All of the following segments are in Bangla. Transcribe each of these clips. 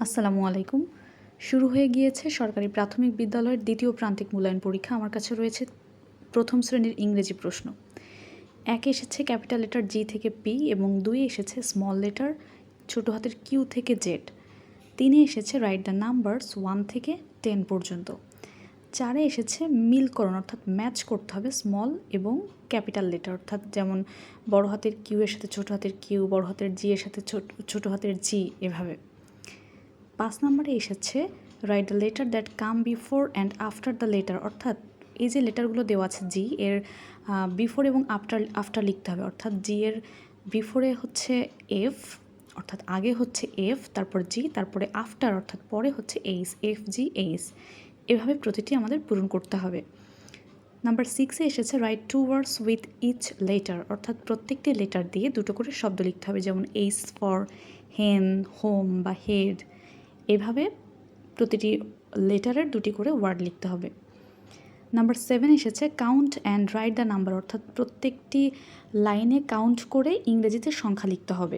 আসসালামু আলাইকুম। শুরু হয়ে গিয়েছে সরকারি প্রাথমিক বিদ্যালয়ের দ্বিতীয় প্রান্তিক মূল্যায়ন পরীক্ষা। আমার কাছে রয়েছে প্রথম শ্রেণীর ইংরেজি প্রশ্ন। ১ এসেছে ক্যাপিটাল লেটার জি থেকে পি এবং ২ এসেছে স্মল লেটার ছোটো হাতের কিউ থেকে জেড। ৩ এসেছে রাইট দ্য নাম্বারস 1 থেকে 10 পর্যন্ত। ৪ এসেছে মিলকরণ অর্থাৎ ম্যাচ করতে হবে স্মল এবং ক্যাপিটাল লেটার, অর্থাৎ যেমন বড় হাতের কিউ এর সাথে ছোটো হাতের কিউ, বড় হাতের জি এর সাথে ছোটো হাতের জি, এভাবে। ৫ নম্বরে এসেছে write the letter that come before and after the letter, অর্থাৎ এই যে লেটারগুলো দেওয়া আছে জি এর বিফোর এবং আফটার লিখতে হবে। অর্থাৎ জি এর বিফোরে হচ্ছে এফ, অর্থাৎ আগে হচ্ছে এফ, তারপর জি, তারপরে আফটার অর্থাৎ পরে হচ্ছে এইচ, এফ জি এইচ, এভাবে প্রতিটি আমাদের পূরণ করতে হবে। নাম্বার 6-এ এসেছে write 2 words with each letter, অর্থাৎ প্রত্যেকটি লেটার দিয়ে দুটো করে শব্দ লিখতে হবে, যেমন এইচ ফর হেন, হোম বা হেড, এভাবে প্রতিটি লেটারের দুটি করে ওয়ার্ড লিখতে হবে। নাম্বার 7 এসেছে count and write the number, অর্থাৎ প্রত্যেকটি লাইনে কাউন্ট করে ইংরেজিতে সংখ্যা লিখতে হবে।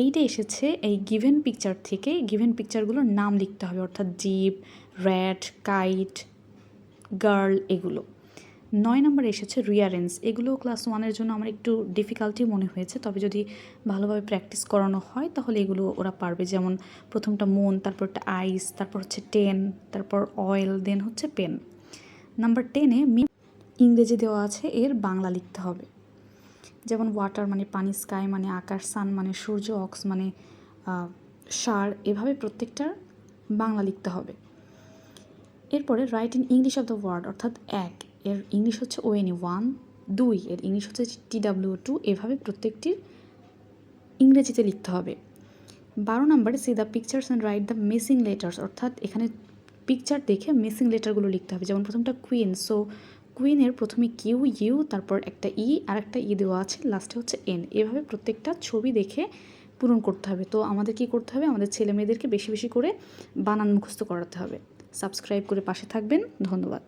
8-এ এসেছে এই গিভেন পিকচার থেকে গিভেন পিকচারগুলোর নাম লিখতে হবে, অর্থাৎ জিপ, র্যাট, কাইট, গার্ল, এগুলো। 9 নম্বরে এসেছে রিয়ারেন্স। এগুলো ক্লাস 1-এর জন্য আমার একটু ডিফিকাল্টি মনে হয়েছে, তবে যদি ভালোভাবে প্র্যাকটিস করানো হয় তাহলে এগুলো ওরা পারবে। যেমন প্রথমটা মুন, তারপরটা আইস, তারপর হচ্ছে 10, তারপর অয়েল, দেন হচ্ছে পেন। নাম্বার 10-এ ইংরেজি দেওয়া আছে, এর বাংলা লিখতে হবে। যেমন ওয়াটার মানে পানি, স্কাই মানে আকাশ, সান মানে সূর্য, অক্স মানে সার, এভাবে প্রত্যেকটার বাংলা লিখতে হবে। এরপরে write in English of the word, অর্থাৎ 1 এর ইংলিশ হচ্ছে ONE 1, 2 এর ইংলিশ হচ্ছে TW 2, এভাবে প্রত্যেকটির ইংরেজিতে লিখতে হবে। 12 নম্বরে C the pictures and write the missing letters, অর্থাৎ এখানে পিকচার দেখে মিসিং লেটারগুলো লিখতে হবে। যেমন প্রথমটা কুইন, সো কুইনের প্রথমে কিউ, ইউ, তারপর একটা ই আর একটা ই দেওয়া আছে, লাস্টে হচ্ছে এন, এভাবে প্রত্যেকটা ছবি দেখে পূরণ করতে হবে। তো আমাদের কি করতে হবে, আমাদের ছেলে মেয়েদেরকে বেশি বেশি করে বানান মুখস্থ করাতে হবে। সাবস্ক্রাইব করে পাশে থাকবেন, ধন্যবাদ।